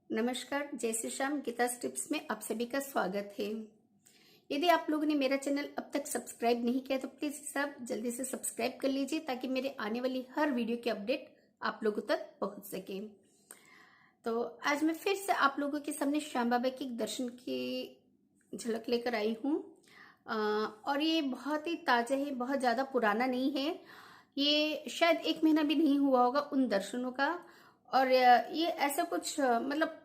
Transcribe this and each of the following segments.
नमस्कार, जय श्री श्याम। गीता टिप्स में आप सभी का स्वागत है। यदि आप लोगों ने मेरा चैनल अब तक सब्सक्राइब नहीं किया तो प्लीज सब जल्दी से सब्सक्राइब कर लीजिए ताकि मेरे आने वाली हर वीडियो की अपडेट आप लोगों तक पहुंच सके। तो आज मैं फिर से आप लोगों के सामने श्याम बाबा के दर्शन की झलक लेकर आई हूँ। और ये बहुत ही ताजा है, बहुत ज्यादा पुराना नहीं है। ये शायद 1 महीना भी नहीं हुआ होगा उन दर्शनों का। और ये ऐसा कुछ मतलब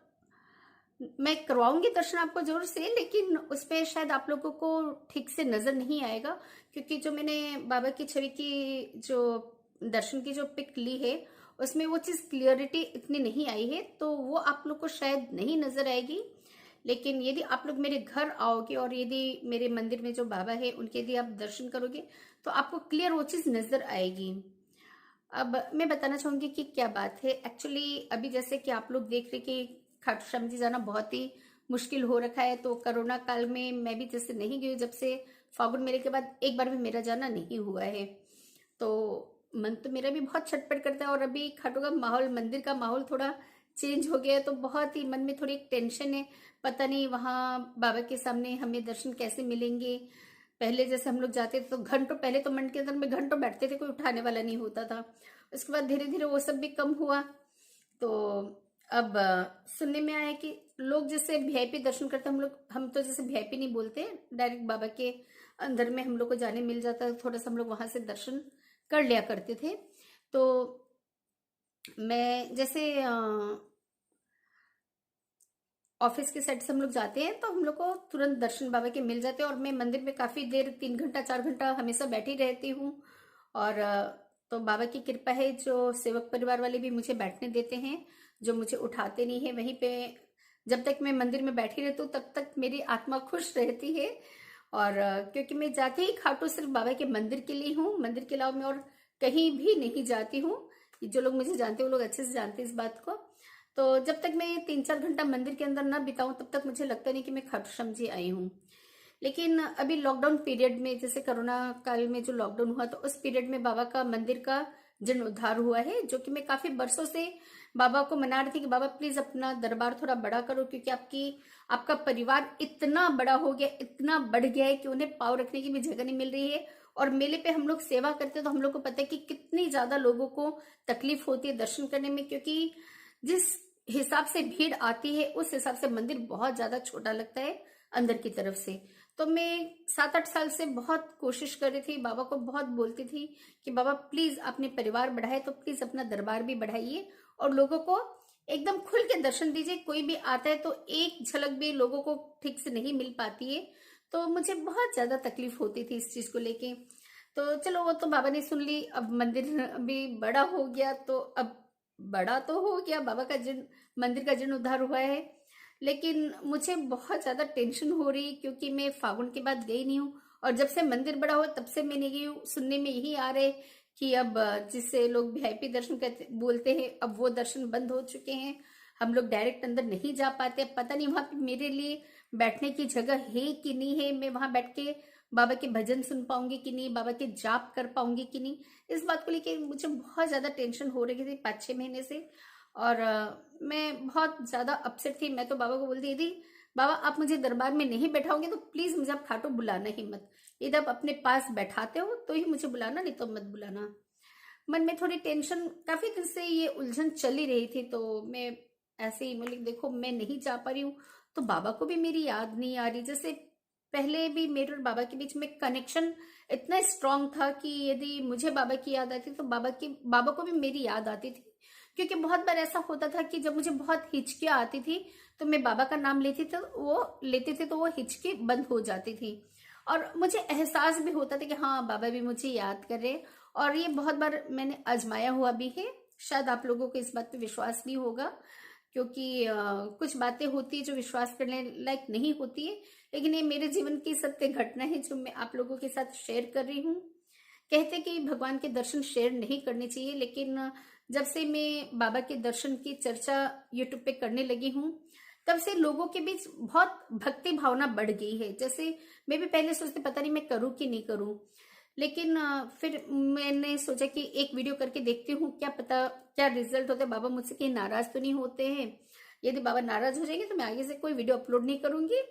मैं करवाऊंगी दर्शन आपको जोर से, लेकिन उसपे शायद आप लोगों को ठीक से नजर नहीं आएगा क्योंकि जो मैंने बाबा की छवि की जो दर्शन की जो पिक ली है उसमें वो चीज क्लियरिटी इतनी नहीं आई है, तो वो आप लोग को शायद नहीं नजर आएगी। लेकिन यदि आप लोग मेरे घर आओगे और यदि मेरे मंदिर में जो बाबा है उनके यदि आप दर्शन करोगे तो आपको क्लियर वो चीज नजर आएगी। अब मैं बताना चाहूंगी कि क्या बात है। एक्चुअली अभी जैसे कि आप लोग देख रहे कि खाटू श्याम जी जाना बहुत ही मुश्किल हो रखा है, तो कोरोना काल में मैं भी जैसे नहीं गई, जब से फागुन मेले के बाद एक बार भी मेरा जाना नहीं हुआ है। तो मन तो मेरा भी बहुत छटपट करता है और अभी खाटू का माहौल, मंदिर का माहौल थोड़ा चेंज हो गया है, तो बहुत ही मन में थोड़ी एक टेंशन है। पता नहीं वहां बाबा के सामने हमें दर्शन कैसे मिलेंगे। पहले जैसे हम लोग जाते थे तो घंटों, पहले तो मन के अंदर में घंटों बैठते थे, कोई उठाने वाला नहीं होता था। उसके बाद धीरे धीरे वो सब भी कम हुआ। तो अब सुनने में आया कि लोग जैसे वीआईपी दर्शन करते, हम तो जैसे वीआईपी नहीं बोलते, डायरेक्ट बाबा के अंदर में हम लोग को जाने मिल जाता है, थोड़ा सा हम लोग वहां से दर्शन कर लिया करते थे। तो मैं जैसे ऑफिस के साइड से हम लोग जाते हैं तो हम लोग को तुरंत दर्शन बाबा के मिल जाते हैं और मैं मंदिर में काफी देर, 3 घंटा 4 घंटा हमेशा बैठी रहती हूँ। और तो बाबा की कृपा है, जो सेवक परिवार वाले भी मुझे बैठने देते हैं, जो मुझे उठाते नहीं है वहीं पे। जब तक मैं मंदिर में बैठी रहती हूँ तब तक मेरी आत्मा खुश रहती है। और क्योंकि मैं जाती ही खाटू सिर्फ बाबा के मंदिर के लिए हूँ, मंदिर के अलावा मैं और कहीं भी नहीं जाती हूँ। जो लोग मुझे जानते हैं वो लोग अच्छे से जानते हैं इस बात को। तो जब तक मैं 3 4 घंटा मंदिर के अंदर ना बिताऊं तब तक मुझे लगता नहीं कि मैं खाटू श्याम जी आई हूँ। लेकिन अभी लॉकडाउन पीरियड में, जैसे कोरोना काल में जो लॉकडाउन हुआ, तो उस पीरियड में बाबा का मंदिर का जीर्णोद्धार हुआ है, जो कि मैं काफी बरसों से बाबा को मना रही थी कि बाबा प्लीज अपना दरबार थोड़ा बड़ा करो, क्योंकि आपका परिवार इतना बड़ा हो गया, इतना बढ़ गया है कि उन्हें पाँव रखने की भी जगह नहीं मिल रही है। और मेले पे हम लोग सेवा करते हैं तो हम लोग को पता है कि कितनी ज्यादा लोगों को तकलीफ होती है दर्शन करने में, क्योंकि जिस हिसाब से भीड़ आती है उस हिसाब से मंदिर बहुत ज्यादा छोटा लगता है अंदर की तरफ से। तो मैं 7 8 साल से बहुत कोशिश कर रही थी, बाबा को बहुत बोलती थी कि बाबा प्लीज अपने परिवार बढ़ाए तो प्लीज अपना दरबार भी बढ़ाइए और लोगों को एकदम खुल के दर्शन दीजिए। कोई भी आता है तो एक झलक भी लोगों को ठीक से नहीं मिल पाती है, तो मुझे बहुत ज्यादा तकलीफ होती थी इस चीज को लेके। तो चलो वो तो बाबा ने सुन ली, अब मंदिर अभी बड़ा हो गया, तो अब बड़ा तो हो गया, बाबा का मंदिर का जीर्णोद्धार हुआ है। लेकिन मुझे बहुत ज्यादा टेंशन हो रही क्योंकि मैं फागुन के बाद गई नहीं हूँ, और जब से मंदिर बड़ा हुआ तब से मैं नहीं गई हूँ। सुनने में यही आ रहे कि अब जिससे लोग वीआईपी दर्शन करते बोलते हैं, अब वो दर्शन बंद हो चुके हैं, हम लोग डायरेक्ट अंदर नहीं जा पाते। पता नहीं वहां पे मेरे लिए बैठने की जगह है कि नहीं है, मैं वहां बैठ के बाबा के भजन सुन पाऊंगी कि नहीं, बाबा के जाप कर पाऊंगी कि नहीं, इस बात को लेके मुझे बहुत ज्यादा टेंशन हो रही थी 5 6 महीने से। और मैं बहुत ज्यादा अपसेट थी। मैं तो बाबा को बोलती थी, बाबा आप मुझे दरबार में नहीं बैठाओगे तो प्लीज मुझे आप खाटू बुलाना ही मत, यदि आप अपने पास बैठाते हो तो ही मुझे बुलाना, नहीं तो मत बुलाना। मन में थोड़ी टेंशन, काफी दिन से ये उलझन चली रही थी, तो मैं ऐसे ही बोली देखो मैं नहीं जा पा रही हूँ तो बाबा को भी मेरी याद नहीं आ रही। जैसे पहले भी मेरे और बाबा के बीच में कनेक्शन इतना स्ट्रांग था कि यदि मुझे बाबा की याद आती तो बाबा को भी मेरी याद आती थी। क्योंकि बहुत बार ऐसा होता था कि जब मुझे बहुत हिचकियां आती थी तो मैं बाबा का नाम लेते थे तो वो हिचकी बंद हो जाती थी, और मुझे एहसास भी होता था कि हाँ बाबा भी मुझे याद कर रहे। और ये बहुत बार मैंने आजमाया हुआ भी है। शायद आप लोगों को इस बात पे विश्वास नहीं होगा क्योंकि कुछ बातें होती है जो विश्वास करने लायक नहीं होती है, लेकिन ये मेरे जीवन की सत्य घटना है जो मैं आप लोगों के साथ शेयर कर रही हूँ। कहते कि भगवान के दर्शन शेयर नहीं करने चाहिए, लेकिन जब से मैं बाबा के दर्शन की चर्चा यूट्यूब पे करने लगी हूँ तब से लोगों के बीच बहुत भक्ति भावना बढ़ गई है। जैसे मैं भी पहले सोचती पता नहीं मैं करूँ कि नहीं करूँ, लेकिन फिर मैंने सोचा कि एक वीडियो करके देखती हूँ, क्या पता क्या रिजल्ट होता है, बाबा मुझसे कहीं नाराज तो नहीं होते हैं। यदि बाबा नाराज हो जाएंगे तो मैं आगे से कोई वीडियो अपलोड नहीं करूंगी,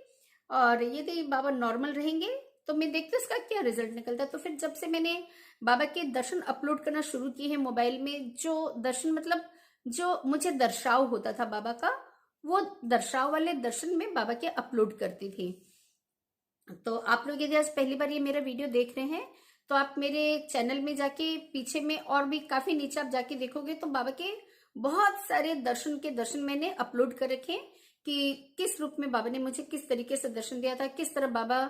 और यदि बाबा नॉर्मल रहेंगे तो मैं देखती हूँ इसका क्या रिजल्ट निकलता है। तो फिर जब से मैंने बाबा के दर्शन अपलोड करना शुरू किए हैं मोबाइल में, जो दर्शन मतलब जो मुझे दर्शाव होता था बाबा का, वो दर्शाव वाले दर्शन में बाबा के अपलोड करती थी। तो आप लोग यदि आज पहली बार ये मेरा वीडियो देख रहे हैं तो आप मेरे चैनल में जाके पीछे में और भी काफी नीचे आप जाके देखोगे तो बाबा के बहुत सारे दर्शन के दर्शन मैंने अपलोड कर रखे हैं कि किस रूप में बाबा ने मुझे किस तरीके से दर्शन दिया था, किस तरह बाबा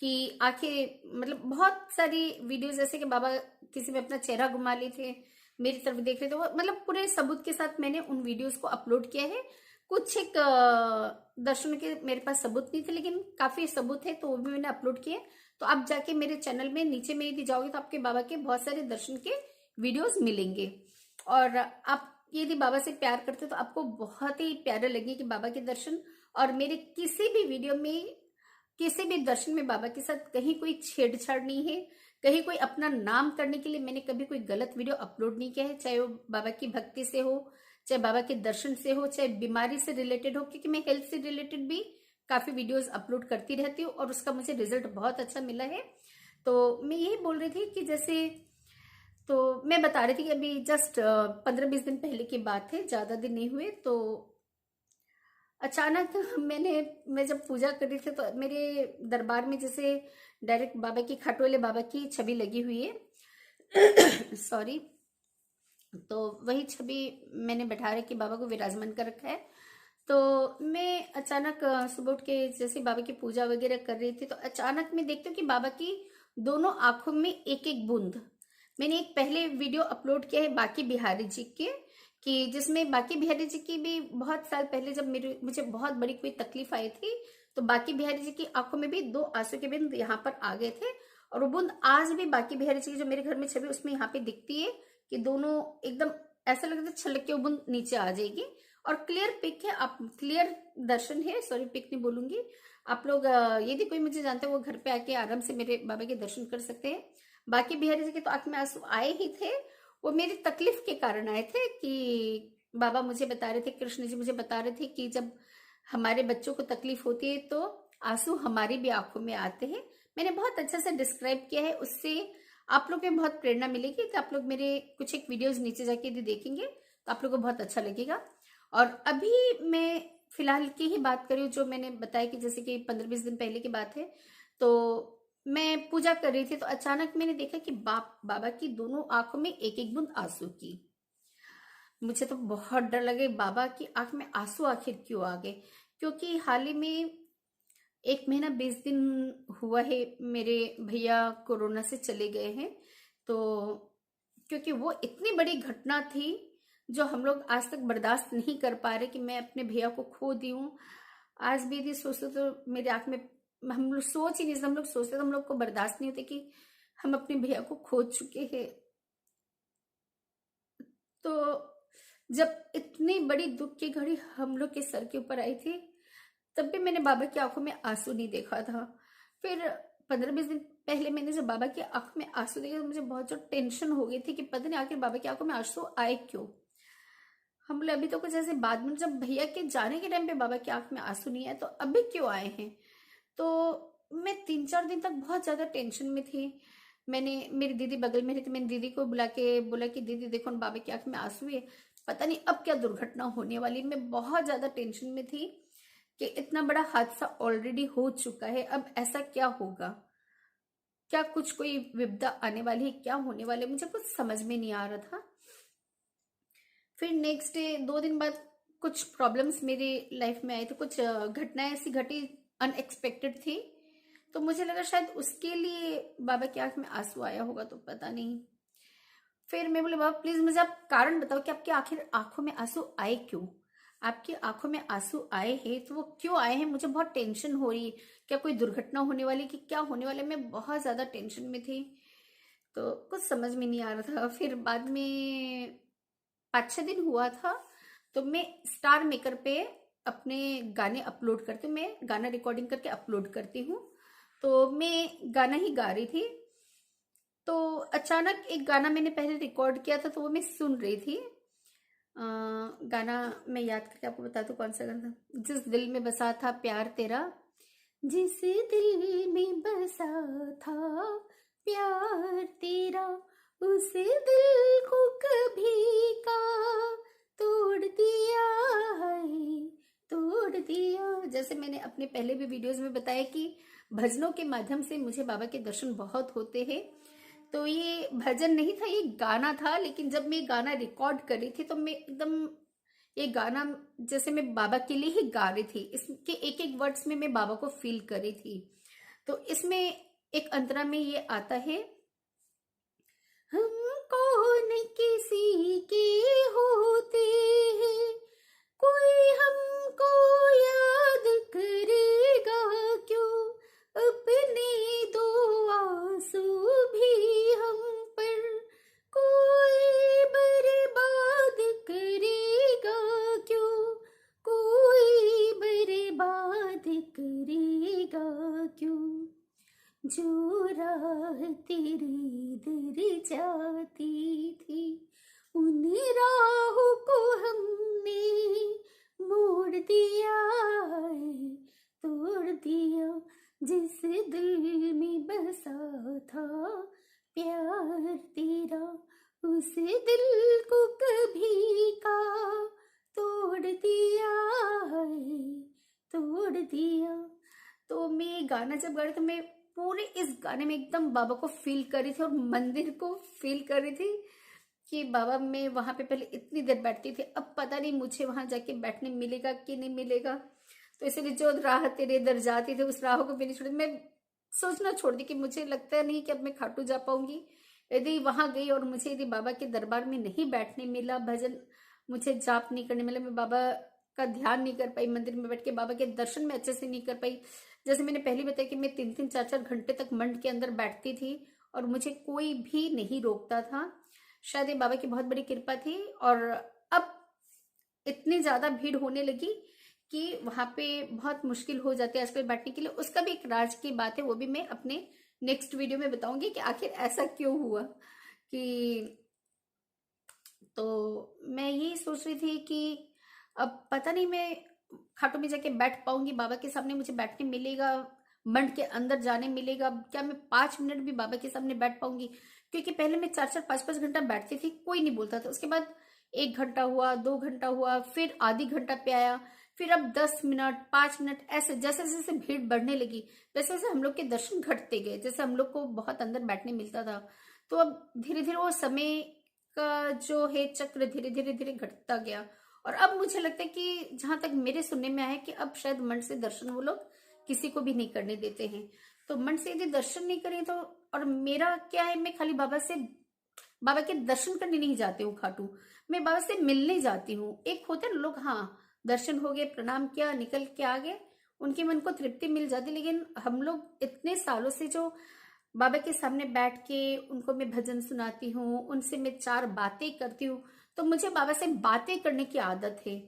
की आंखें, मतलब बहुत सारी वीडियोस जैसे कि बाबा किसी में अपना चेहरा घुमा लिए थे, मेरी तरफ देख रहे थे, वो मतलब पूरे सबूत के साथ मैंने उन वीडियोस को अपलोड किया है। कुछ एक दर्शन के मेरे पास सबूत नहीं थे लेकिन काफी सबूत है तो वो भी मैंने अपलोड किए। तो आप जाके मेरे चैनल में नीचे में यदि जाओगे तो आपके बाबा के बहुत सारे दर्शन के वीडियोस मिलेंगे। और आप यदि बाबा से प्यार करते हो तो आपको बहुत ही प्यारे लगेंगे बाबा के दर्शन। और मेरे किसी भी वीडियो में, किसी भी दर्शन में बाबा के साथ कहीं कोई छेड़छाड़ नहीं है, कहीं कोई अपना नाम करने के लिए मैंने कभी कोई गलत वीडियो अपलोड नहीं किया है, चाहे वो बाबा की भक्ति से हो, चाहे बाबा के दर्शन से हो, चाहे बीमारी से रिलेटेड हो, क्योंकि मैं हेल्थ से रिलेटेड भी काफी वीडियोस अपलोड करती रहती हूँ और उसका मुझे रिजल्ट बहुत अच्छा मिला है। तो मैं यही बोल रही थी कि जैसे, तो मैं बता रही थी कि अभी जस्ट 15-20 दिन पहले की बात है, ज्यादा दिन नहीं हुए। तो अचानक मैं जब पूजा कर रही थी तो मेरे दरबार में जैसे डायरेक्ट बाबा की, खटोले बाबा की छवि लगी हुई है सॉरी। तो वही छवि मैंने बैठा रखी, बाबा को विराजमान कर रखा है। तो मैं अचानक सुबह उठ के जैसे बाबा की पूजा वगैरह कर रही थी तो अचानक मैं देखती हूँ कि बाबा की दोनों आंखों में एक एक बूंद। मैंने एक पहले वीडियो अपलोड किया है बाकी बिहारी जी के, कि जिसमें बाकी बिहारी जी की भी बहुत साल पहले जब मुझे बहुत बड़ी कोई तकलीफ आई थी तो बाकी बिहारी जी की आंखों में भी 2 आंसू के बूंद यहाँ पर आ गए थे। और वो बूंद आज भी बाकी बिहारी जी की जो मेरे घर में छवि उसमें यहाँ पे दिखती है कि दोनों एकदम ऐसा लगता है छलक के वो बूंद नीचे आ जाएगी। और क्लियर पिक है, आप क्लियर दर्शन है, सॉरी पिक नहीं बोलूंगी। आप लोग यदि कोई मुझे जानते हैं वो घर पे आके आराम से मेरे बाबा के दर्शन कर सकते हैं। बाकी बिहारी जी के तो आंख में आंसू आए ही थे, वो मेरी तकलीफ के कारण आए थे कि बाबा मुझे बता रहे थे, कृष्ण जी मुझे बता रहे थे कि जब हमारे बच्चों को तकलीफ होती है तो आंसू हमारी भी आंखों में आते हैं। मैंने बहुत अच्छे से डिस्क्राइब किया है, उससे आप लोग में बहुत प्रेरणा मिलेगी। तो आप लोग मेरे कुछ एक वीडियोस नीचे जाके यदि देखेंगे तो आप लोग को बहुत अच्छा लगेगा। और अभी मैं फिलहाल की ही बात करी हूँ, जो मैंने बताया कि जैसे कि 15-20 दिन पहले की बात है। तो मैं पूजा कर रही थी तो अचानक मैंने देखा कि बाबा की दोनों आंखों में एक एक बूंद आंसू की। मुझे तो बहुत डर लगे, बाबा की आंख में आंसू आखिर क्यों आ गए। क्योंकि हाल ही में 1 महीना 20 दिन हुआ है मेरे भैया कोरोना से चले गए हैं। तो क्योंकि वो इतनी बड़ी घटना थी जो हम लोग आज तक बर्दाश्त नहीं कर पा रहे कि मैं अपने भैया को खो दी हूँ। आज भी यदि सोचते तो मेरे आंख में, हम लोग सोच ही नहीं सकते, हम लोग सोचते तो हम लोग को बर्दाश्त नहीं होते कि हम अपने भैया को खो चुके हैं। तो जब इतनी बड़ी दुख की घड़ी हम लोग के सर के ऊपर आई थी तब भी मैंने बाबा की आंखों में आंसू नहीं देखा था। फिर 15-20 दिन पहले मैंने जब बाबा की आंख में आंसू देखे तो मुझे बहुत जो टेंशन हो गई थी कि पता नहीं आखिर बाबा की आंखों में आंसू आए क्यों। हम बोले अभी तो कुछ ऐसे बाद में, जब भैया के जाने के टाइम पे बाबा की आंख में आंसू नहीं आए तो अभी क्यों आए हैं। तो मैं 3-4 दिन तक बहुत ज्यादा टेंशन में थी। मैंने, मेरी दीदी बगल में रहती, मैंने दीदी को बुला के बोला कि दीदी देखो बाबा की आंख में आंसू है, पता नहीं अब क्या दुर्घटना होने वाली। मैं बहुत ज्यादा टेंशन में थी कि इतना बड़ा हादसा ऑलरेडी हो चुका है, अब ऐसा क्या होगा, क्या कुछ कोई विपदा आने वाली है, क्या होने वाले, मुझे कुछ समझ में नहीं आ रहा था। फिर नेक्स्ट डे 2 दिन बाद कुछ प्रॉब्लम्स मेरी लाइफ में आए थे, कुछ घटनाएं ऐसी घटी अनएक्सपेक्टेड थी। तो मुझे लगा शायद उसके लिए बाबा की आंख में आंसू आया होगा, तो पता नहीं। फिर मैं बोले बाबा प्लीज मुझे आप कारण बताओ कि आपके आखिर आंखों में आंसू आए क्यों। आपकी आंखों में आंसू आए हैं तो वो क्यों आए हैं, मुझे बहुत टेंशन हो रही है, क्या कोई दुर्घटना होने वाली कि क्या होने वाले, मैं बहुत ज्यादा टेंशन में थी। तो कुछ समझ में नहीं आ रहा था। फिर बाद में 5-6 दिन हुआ था तो मैं स्टार मेकर पे अपने गाने अपलोड करती हूँ, मैं गाना रिकॉर्डिंग करके अपलोड करती हूँ। तो मैं गाना ही गा रही थी तो अचानक एक गाना मैंने पहले रिकॉर्ड किया था तो वो मैं सुन रही थी। गाना मैं याद करके आपको बता दूं कौन सा गाना था। जिस दिल में बसा था प्यार तेरा, जिस दिल में बसा था प्यार तेरा, उस दिल को कभी का तोड़ दिया है, तोड़ दिया। जैसे मैंने अपने पहले भी वीडियोस में बताया कि भजनों के माध्यम से मुझे बाबा के दर्शन बहुत होते हैं। तो ये भजन नहीं था, ये गाना था, लेकिन जब मैं गाना रिकॉर्ड कर रही थी तो मैं एकदम ये गाना जैसे मैं बाबा के लिए ही गा रही थी। इसके एक एक वर्ड्स में मैं बाबा को फील कर रही थी। तो इसमें एक अंतरा में ये आता है, हम कौन किसी के होते हैं, कोई हमको याद करेगा क्यों, अपने दो आंसू भी हम पर कोई बर्बाद करेगा क्यों, कोई बर्बाद करेगा क्यों। जो राह तेरी दर जाती थी, उन राहों को हमने मोड़ दिया है, तोड़ दिया। जिस दिल में बसा था प्यार तेरा, उस दिल को कभी का तोड़ दिया है, तोड़ दिया। तो मैं गाना जब गा रही तो मैं पूरे इस गाने में एकदम बाबा को फील कर रही थी और मंदिर को फील कर रही थी कि बाबा मैं वहां पे पहले इतनी देर बैठती थी, अब पता नहीं मुझे वहां जाके बैठने मिलेगा कि नहीं मिलेगा। तो इसलिए जो राह तेरे दर जाती थी उस राह को भी नहीं छोड़ी। मैं सोचना छोड़ दी कि मुझे लगता नहीं कि अब मैं खाटू जा पाऊंगी। यदि वहां गई और मुझे यदि बाबा के दरबार में नहीं बैठने मिला, भजन मुझे जाप नहीं करने मिला, मैं बाबा का ध्यान नहीं कर पाई, मंदिर में बैठ के बाबा के दर्शन में अच्छे से नहीं कर पाई। जैसे मैंने पहले बताया कि मैं 3-3 4-4 घंटे तक मंड के अंदर बैठती थी और मुझे कोई भी नहीं रोकता था। शायद ये बाबा की बहुत बड़ी कृपा थी। और अब इतनी ज्यादा भीड़ होने लगी कि वहां पे बहुत मुश्किल हो जाती है आजकल बैठने के लिए। उसका भी एक राज की बात है, वो भी मैं अपने नेक्स्ट वीडियो में बताऊंगी कि आखिर ऐसा क्यों हुआ। कि तो मैं यही सोच रही थी कि अब पता नहीं मैं खाटू में जाके बैठ पाऊंगी, बाबा के सामने मुझे बैठने मिलेगा, मंड के अंदर जाने मिलेगा क्या, मैं 5 मिनट भी बाबा के सामने बैठ पाऊंगी। क्योंकि पहले मैं 4-4 5-5 घंटा बैठती थी, कोई नहीं बोलता था। उसके बाद 1 घंटा हुआ, 2 घंटा हुआ, फिर आधी घंटा पे आया, फिर अब 10 मिनट 5 मिनट, ऐसे जैसे जैसे भीड़ बढ़ने लगी वैसे वैसे हम लोग के दर्शन घटते गए, जैसे हम लोग को बहुत अंदर बैठने मिलता था। तो अब धीरे धीरे वो समय का जो है चक्र धीरे धीरे धीरे घटता गया। और अब मुझे लगता है कि जहां तक मेरे सुनने में आया कि अब शायद मन से दर्शन वो लोग किसी को भी नहीं करने देते हैं। तो मन से यदि दर्शन नहीं करें तो, और मेरा क्या है, मैं खाली बाबा के दर्शन करने नहीं जाती हूँ खाटू, मैं बाबा से मिलने जाती हूँ। एक होते हैं लोग, हाँ दर्शन हो गए, प्रणाम किया, निकल के आ गए, उनके मन को तृप्ति मिल जाती। लेकिन हम लोग इतने सालों से जो बाबा के सामने बैठ के उनको मैं भजन सुनाती हूँ, उनसे मैं 4 बातें करती हूँ, तो मुझे बाबा से बातें करने की आदत है।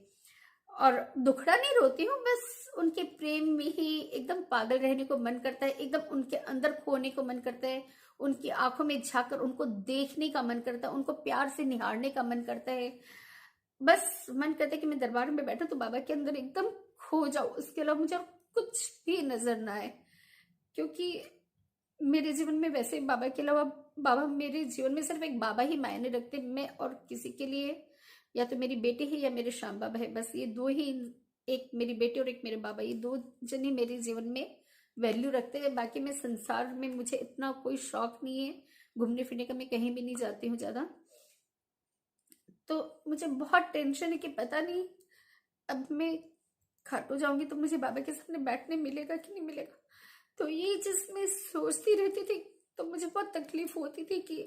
और दुखड़ा नहीं रोती हूँ, बस उनके प्रेम में ही एकदम पागल रहने को मन करता है, एकदम उनके अंदर खोने को मन करता है, उनकी आंखों में झांककर उनको देखने का मन करता है, उनको प्यार से निहारने का मन करता है। बस मन करता है कि मैं दरबार में बैठा तो बाबा के अंदर एकदम खो जाऊं, उसके अलावा मुझे और कुछ भी नजर ना आए। क्योंकि मेरे जीवन में वैसे बाबा के अलावा, बाबा मेरे जीवन में सिर्फ एक बाबा ही मायने रखते, मैं और किसी के लिए या तो मेरी बेटी है या मेरे श्याम बाबा है, बस ये दो ही, एक मेरी बेटी और एक मेरे बाबा, ये दो जन ही मेरे जीवन में वैल्यू रखते हैं। बाकी मैं संसार में मुझे इतना कोई शौक नहीं है घूमने फिरने का, मैं कहीं भी नहीं जाती हूँ ज्यादा। तो मुझे बहुत टेंशन है कि पता नहीं अब मैं खाटू जाऊंगी तो मुझे बाबा के सामने बैठने मिलेगा कि नहीं मिलेगा। तो ये चीज मैं सोचती रहती थी, तो मुझे बहुत तकलीफ होती थी कि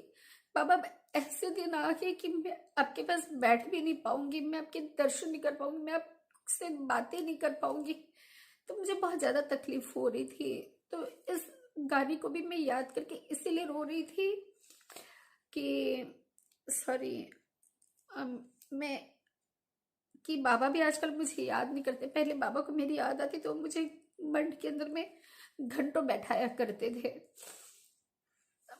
बाबा ऐसे दिन आ गए कि मैं आपके पास बैठ भी नहीं पाऊंगी, मैं आपके दर्शन नहीं कर पाऊंगी, मैं आपसे बातें नहीं कर पाऊंगी। तो मुझे बहुत ज्यादा तकलीफ हो रही थी। तो इस गाने को भी मैं याद करके इसीलिए रो रही थी कि सॉरी, मैं कि बाबा भी आजकल मुझे याद नहीं करते। पहले बाबा को मेरी याद आती तो मुझे मंड के अंदर में घंटों बैठाया करते थे,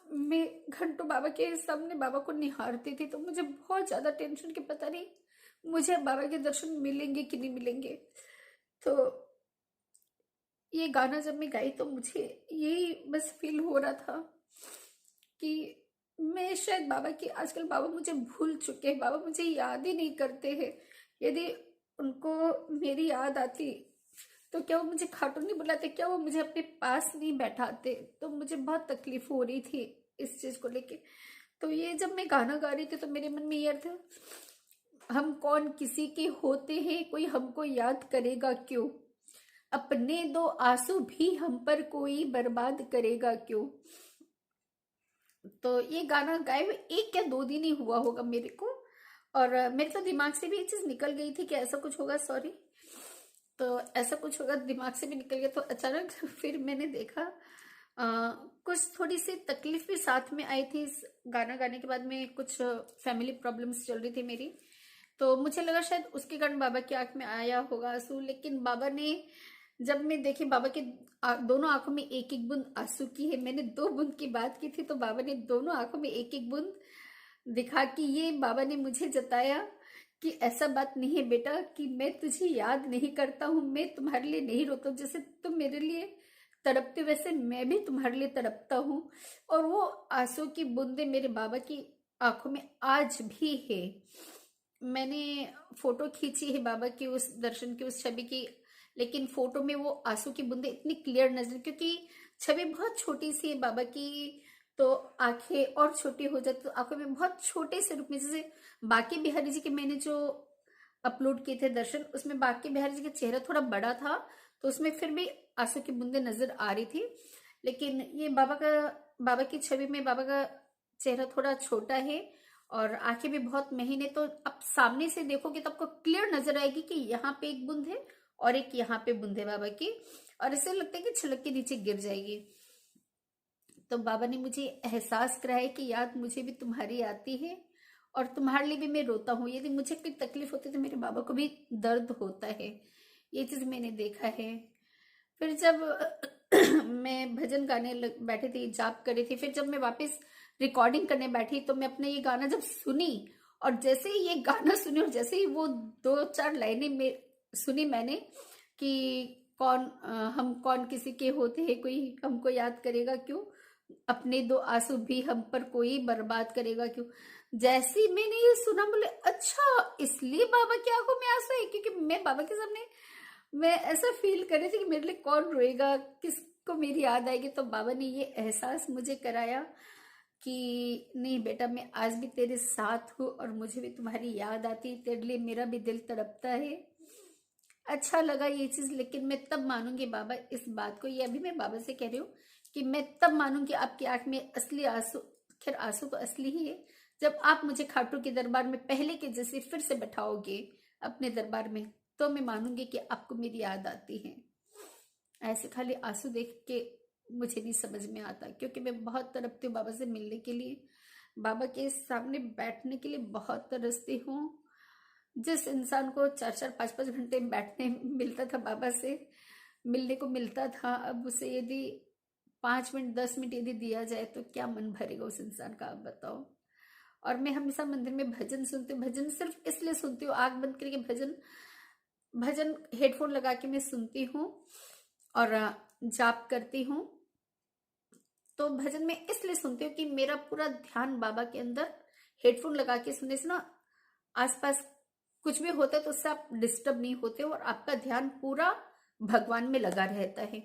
मैं घंटों बाबा के सामने बाबा को निहारती थी। तो मुझे बहुत ज्यादा टेंशन कि पता नहीं मुझे बाबा के दर्शन मिलेंगे कि नहीं मिलेंगे। तो ये गाना जब मैं गाई तो मुझे यही बस फील हो रहा था कि मैं शायद बाबा की, आजकल बाबा मुझे भूल चुके हैं, बाबा मुझे याद ही नहीं करते हैं। यदि उनको मेरी याद आती तो क्या वो मुझे खाटू नहीं बुलाते, क्या वो मुझे अपने पास नहीं बैठाते। तो मुझे बहुत तकलीफ हो रही थी इस चीज को लेके। तो ये जब मैं गाना गा रही थी तो मेरे मन में ये था, हम कौन किसी के होते हैं, कोई हमको याद करेगा क्यों, अपने दो आंसू भी हम पर कोई बर्बाद करेगा क्यों। तो ये गाना गाए हुए 1 या 2 दिन ही हुआ होगा मेरे को, और मेरे तो दिमाग से भी ये चीज निकल गई थी कि ऐसा कुछ होगा, सॉरी। तो ऐसा कुछ होगा, दिमाग से भी निकल गया। तो अचानक फिर मैंने देखा, कुछ थोड़ी सी तकलीफ भी साथ में आई थी इस गाना गाने के बाद में। कुछ फैमिली प्रॉब्लम्स चल रही थी मेरी, तो मुझे लगा शायद उसके कारण बाबा की आंख में आया होगा आंसू। लेकिन बाबा ने, जब मैं देखी बाबा के दोनों आंखों में एक एक बूंद आंसू की है, मैंने 2 बूंद की बात की थी तो बाबा ने दोनों आंखों में एक एक बूंद दिखा कि ये बाबा ने मुझे जताया कि ऐसा बात नहीं है बेटा कि मैं तुझे याद नहीं करता हूँ, मैं तुम्हारे लिए नहीं रोता हूँ, जैसे तुम मेरे लिए तड़पते वैसे मैं भी तुम्हारे लिए तड़पता हूँ। और वो आंसू की बूंदे मेरे बाबा की आंखों में आज भी है। मैंने फोटो खींची है बाबा की उस दर्शन की, उस छवि की, लेकिन फोटो में वो आंसू की बूंदे इतनी क्लियर नजर, क्योंकि छवि बहुत छोटी सी है बाबा की, तो आंखें और छोटी हो जाती तो आंखों में बहुत छोटे से रूप में, जैसे बाकी बिहारी जी के मैंने जो अपलोड किए थे दर्शन, उसमें बाकी बिहारी जी का चेहरा थोड़ा बड़ा था तो उसमें फिर भी आंसू की बूंदे नजर आ रही थी। लेकिन ये बाबा की छवि में बाबा का चेहरा थोड़ा छोटा है और आंखें भी बहुत महीन है। तो आप सामने से देखोगे तो आपको क्लियर नजर आएगी कि यहाँ पे एक बूंद है और एक यहाँ पे बूंद है बाबा की, और ऐसे लगता है कि छलक के नीचे गिर जाएगी। तो बाबा ने मुझे एहसास कराया कि याद मुझे भी तुम्हारी आती है और तुम्हारे लिए भी मैं रोता हूँ। यदि मुझे कोई तकलीफ होती है तो मेरे बाबा को भी दर्द होता है। ये चीज मैंने देखा है। फिर जब मैं भजन गाने बैठी थी, जाप कर रही थी, फिर जब मैं वापस रिकॉर्डिंग करने बैठी तो मैं अपने ये गाना जब सुनी, और जैसे ही ये गाना सुनी और जैसे ही वो 2-4 लाइनें में सुनी मैंने कि हम कौन किसी के होते हैं, कोई हमको याद करेगा क्यों, अपने दो आंसू भी हम पर कोई बर्बाद करेगा क्यों। जैसे ही मैंने ये सुना, बोले अच्छा इसलिए बाबा की आंखों में आंसू है, क्योंकि मैं बाबा के सामने मैं ऐसा फील कर रही थी कि मेरे लिए कौन रोएगा, किसको मेरी याद आएगी। तो बाबा ने ये एहसास मुझे कराया कि नहीं बेटा, मैं आज भी तेरे साथ हूँ और मुझे भी तुम्हारी याद आती, तेरे लिए मेरा भी दिल तड़पता है। अच्छा लगा ये चीज। लेकिन मैं तब मानूंगी बाबा इस बात को, ये अभी मैं बाबा से कह रही हूँ कि मैं तब मानूंगी आपकी आंख में असली आंसू, खैर आंसू तो असली ही है, जब आप मुझे खाटू के दरबार में पहले के जैसे फिर से बैठाओगे अपने दरबार में, तो मैं मानूंगी कि आपको मेरी याद आती है। ऐसे खाली आंसू देख के मुझे नहीं समझ में आता, क्योंकि मैं बहुत तड़पती हूँ बाबा से मिलने के लिए, बाबा के सामने बैठने के लिए बहुत तरसती हूँ। जिस इंसान को 4-4, 5-5 घंटे बैठने मिलता था, बाबा से मिलने को मिलता था, अब उसे यदि 5 मिनट 10 मिनट यदि दिया जाए तो क्या मन भरेगा उस इंसान का, आप बताओ। और मैं हमेशा मंदिर में भजन सुनती हूँ, भजन सिर्फ इसलिए सुनती हूँ आंख बंद करके, भजन भजन हेडफोन लगा के मैं सुनती हूँ और जाप करती हूँ। तो भजन में इसलिए सुनती हूँ कि मेरा पूरा ध्यान बाबा के अंदर, हेडफोन लगा के सुनने से ना आसपास कुछ भी होता है तो उससे आप डिस्टर्ब नहीं होते और आपका ध्यान पूरा भगवान में लगा रहता है।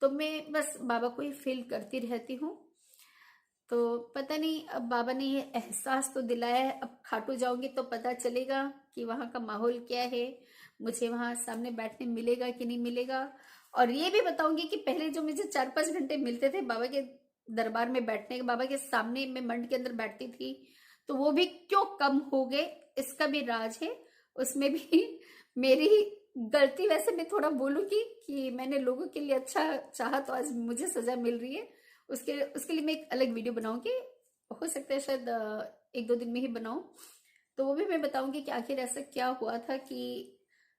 तो मैं बस बाबा को ही फील करती रहती हूँ। तो पता नहीं, अब बाबा ने ये एहसास तो दिलाया है, अब खाटू जाऊंगी तो पता चलेगा कि वहाँ का माहौल क्या है, मुझे वहाँ सामने बैठने मिलेगा कि नहीं मिलेगा। और ये भी बताऊंगी कि पहले जो मुझे 4-5 घंटे मिलते थे बाबा के दरबार में बैठने के, बाबा के सामने मैं मंड के अंदर बैठती थी, तो वो भी क्यों कम हो गए, इसका भी राज है। उसमें भी मेरी गलती, वैसे मैं थोड़ा बोलूंगी कि मैंने लोगों के लिए अच्छा चाहा तो आज मुझे सजा मिल रही है। उसके उसके लिए मैं एक अलग वीडियो बनाऊंगी, हो सकता है शायद 1-2 दिन में ही बनाऊं। तो वो भी मैं बताऊंगी कि आखिर ऐसा क्या हुआ था कि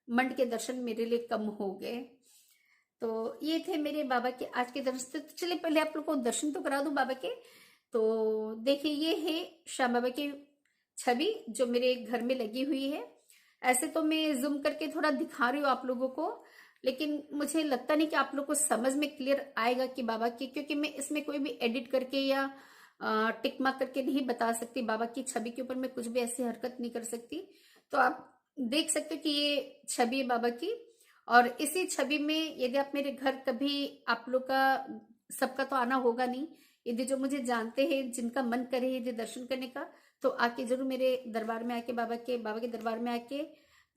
मंड के दर्शन मेरे लिए कम हो गए। तो ये थे मेरे बाबा के आज के दर्शन। तो चलिए पहले आप लोग को दर्शन तो करा दूं बाबा के। तो देखिए, ये है श्याम बाबा की छवि जो मेरे घर में लगी हुई है। ऐसे तो मैं जूम करके थोड़ा दिखा रही हूँ आप लोगों को, लेकिन मुझे लगता नहीं कि आप लोग को समझ में क्लियर आएगा कि बाबा की, क्योंकि मैं इसमें कोई भी एडिट करके या टिक मार्क करके नहीं बता सकती। बाबा की छवि के ऊपर मैं कुछ भी ऐसी हरकत नहीं कर सकती। तो आप देख सकते हो कि ये छवि है बाबा की, और इसी छवि में यदि आप मेरे घर कभी, आप लोग का सबका तो आना होगा नहीं, यदि जो मुझे जानते हैं, जिनका मन करे यदि दर्शन करने का, तो आके जरूर मेरे दरबार में आके बाबा के दरबार में आके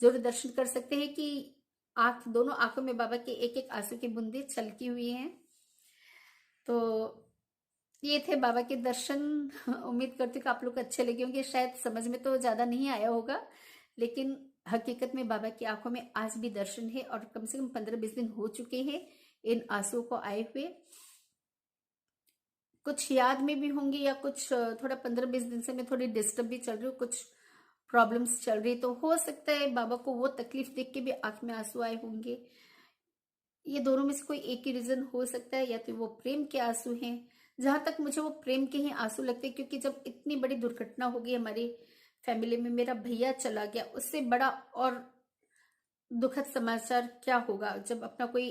जरूर दर्शन कर सकते हैं कि आंख, दोनों आंखों में बाबा के एक एक आंसू की बूंदें छलकी हुई हैं। तो ये थे बाबा के दर्शन। उम्मीद करती हूँ कि आप लोग को अच्छे लगे होंगे। शायद समझ में तो ज्यादा नहीं आया होगा, लेकिन हकीकत में बाबा की आंखों में आज भी दर्शन है, और कम से कम 15-20 दिन हो चुके हैं इन आंसुओं को आए हुए। कुछ याद में भी होंगे, या कुछ थोड़ा 15-20 दिन से मैं थोड़ी डिस्टर्ब भी चल रही हूँ, कुछ प्रॉब्लम्स चल रही, तो हो सकता है बाबा को वो तकलीफ देख के भी आंख में आंसू आए होंगे। ये दोनों में से कोई एक ही रीजन हो सकता है, या तो वो प्रेम के आंसू हैं। जहां तक मुझे वो प्रेम के ही आंसू लगते हैं, क्योंकि जब इतनी बड़ी दुर्घटना हो गई हमारी फैमिली में, मेरा भैया चला गया, उससे बड़ा और दुखद समाचार क्या होगा जब अपना कोई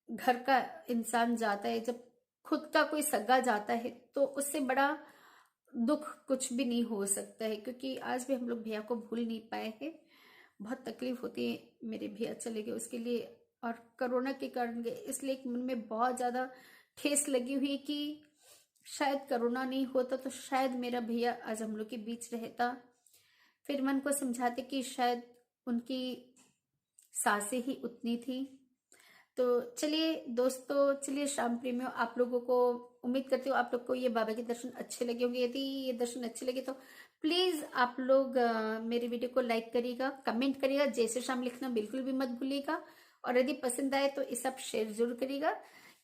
घर का इंसान जाता है, जब खुद का कोई सगा जाता है, तो उससे बड़ा दुख कुछ भी नहीं हो सकता है। क्योंकि आज भी हम लोग भैया को भूल नहीं पाए हैं। बहुत तकलीफ होती है, मेरे भैया चले गए उसके लिए, और कोरोना के कारण गए, इसलिए एक मन में बहुत ज्यादा ठेस लगी हुई कि शायद कोरोना नहीं होता तो शायद मेरा भैया आज हम लोग के बीच रहता। फिर मन को समझाते कि शायद उनकी सांसें ही उतनी थी। तो चलिए दोस्तों, चलिए शाम प्रेमियों, आप लोगों को उम्मीद करती हूँ आप लोग को ये बाबा के दर्शन अच्छे लगे होंगे। यदि ये दर्शन अच्छे लगे तो प्लीज आप लोग मेरे वीडियो को लाइक करिएगा, कमेंट करिएगा, जय श्री राम लिखना बिल्कुल भी मत भूलिएगा, और यदि पसंद आए तो इसे आप शेयर जरूर करिएगा।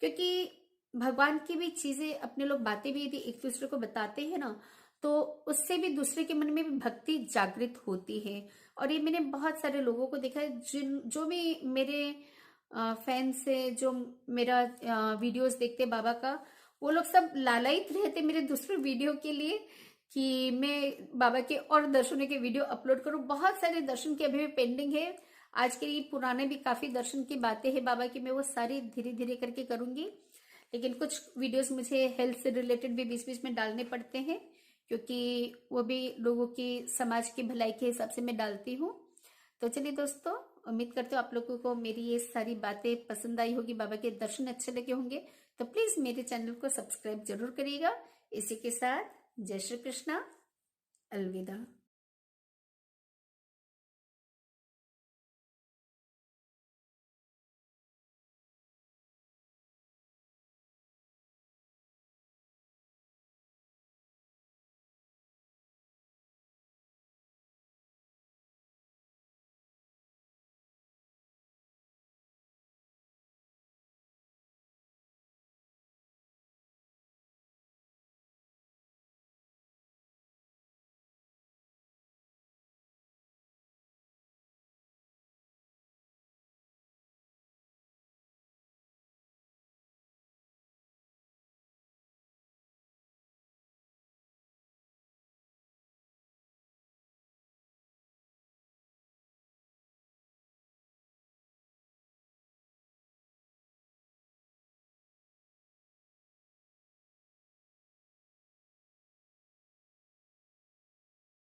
क्योंकि भगवान की भी चीजें, अपने लोग बातें भी यदि एक दूसरे को बताते हैं ना, तो उससे भी दूसरे के मन में भी भक्ति जागृत होती है। और ये मैंने बहुत सारे लोगों को देखा है, जो भी मेरे फैंस से, जो मेरा वीडियोस देखते बाबा का, वो लोग सब लालायित रहते मेरे दूसरे वीडियो के लिए कि मैं बाबा के और दर्शनों के वीडियो अपलोड करूं। बहुत सारे दर्शन के अभी भी पेंडिंग है, आज के ये पुराने भी काफी दर्शन की बातें हैं बाबा की, मैं वो सारी धीरे धीरे करके करूंगी। लेकिन कुछ वीडियोस मुझे हेल्थ से रिलेटेड भी बीच बीच में डालने पड़ते हैं, क्योंकि वो भी लोगों की, समाज की भलाई के हिसाब से मैं डालती हूँ। तो चलिए दोस्तों, उम्मीद करते हो आप लोगों को मेरी ये सारी बातें पसंद आई होगी, बाबा के दर्शन अच्छे लगे होंगे। तो प्लीज मेरे चैनल को सब्सक्राइब जरूर करिएगा। इसी के साथ जय श्री कृष्णा, अलविदा।